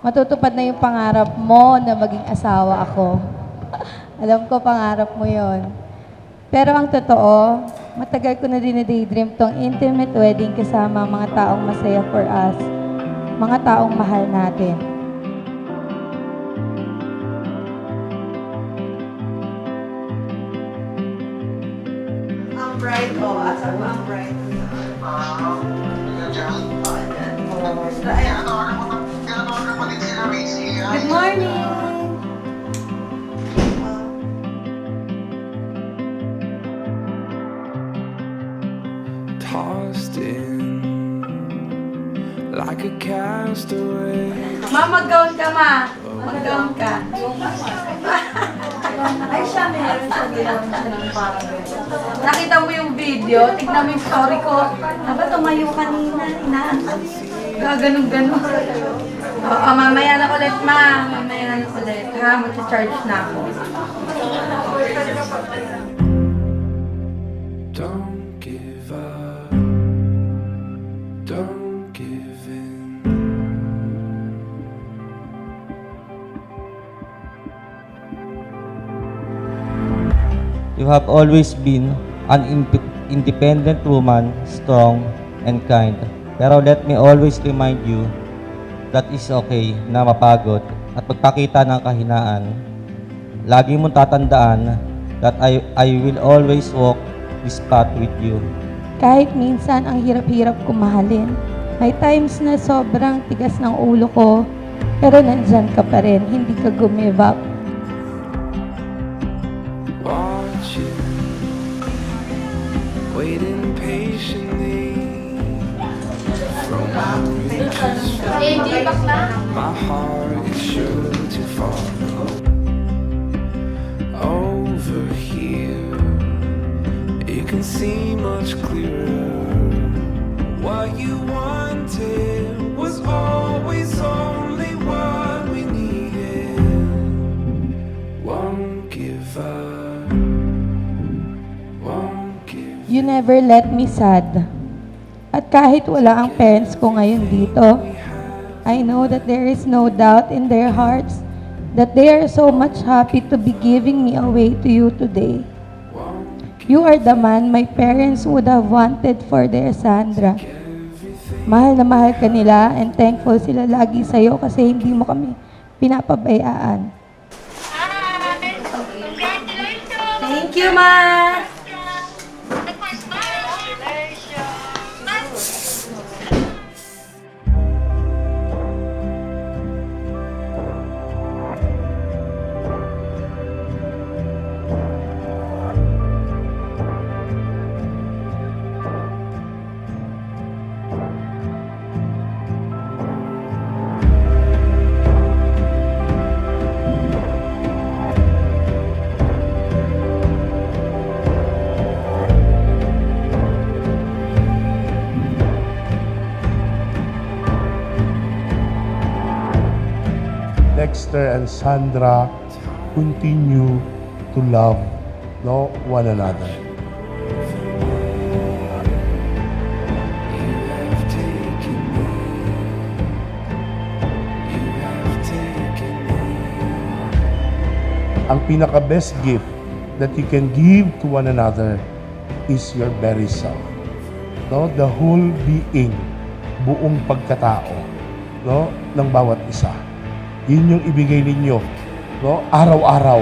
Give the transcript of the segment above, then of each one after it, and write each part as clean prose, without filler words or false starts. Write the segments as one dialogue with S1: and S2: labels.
S1: matutupad na yung pangarap mo na maging asawa ako. Alam ko, pangarap mo yon. Pero ang totoo, matagal ko na daydream tong intimate wedding kasama ang mga taong masaya for us, mga taong mahal natin.
S2: Ang bright, oh. Asa mo ang bright? Good morning!
S3: Tossed in like a castaway.
S2: Ma, mag-gown ka, ma. Mag-gown ka. Ay, siya, meron siya ginawa siya ng parang gano'n. Nakita mo yung video, tignan mo yung story ko. Aba, tumayo kanina, inaanap. Gaganong-ganon. Oo, mamaya na ulit, ma. Mamaya na ulit, ha? Mag-charge na ako.
S3: Don't give up. Don't give in.
S4: You have always been an independent woman, strong and kind. Pero let me always remind you that it's okay na mapagod at magpakita ng kahinaan. Lagi mong tatandaan that I will always walk this path with you.
S1: Kahit minsan ang hirap-hirap ko mahalin. May times na sobrang tigas ng ulo ko, pero nandyan ka pa rin, hindi ka gumive up.
S3: Watching, waiting patiently. From my heart is sure to follow. Over here, you can see much clearer. What you wanted was always only what we needed. Won't give up. Won't give
S1: You never let me sad. At kahit wala ang parents ko ngayon dito, I know that there is no doubt in their hearts that they are so much happy to be giving me away to you today. You are the man my parents would have wanted for their Sandra. Mahal na mahal ka nila and thankful sila lagi sa'yo kasi hindi mo kami pinapabayaan.
S2: Thank you, ma.
S5: Dexter and Sandra continue to love one another.
S3: you have taken me. You have taken me.
S5: Ang pinaka-best gift that you can give to one another is your very self. The whole being, buong pagkatao, ng bawat isa. Yun yung ibigay ninyo, araw-araw.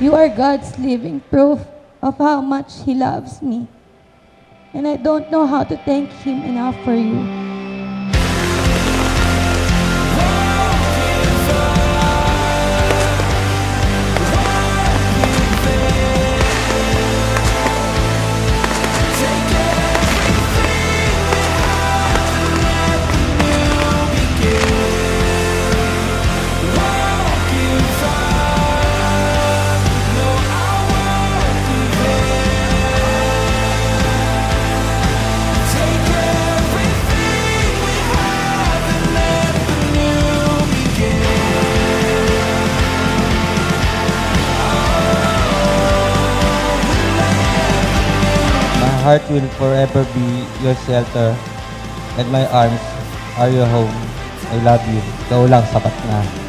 S1: You are God's living proof of how much He loves me. And I don't know how to thank Him enough for you.
S4: heart will forever be your shelter and my arms are your home. I love you. Ikaw lang, sapat na.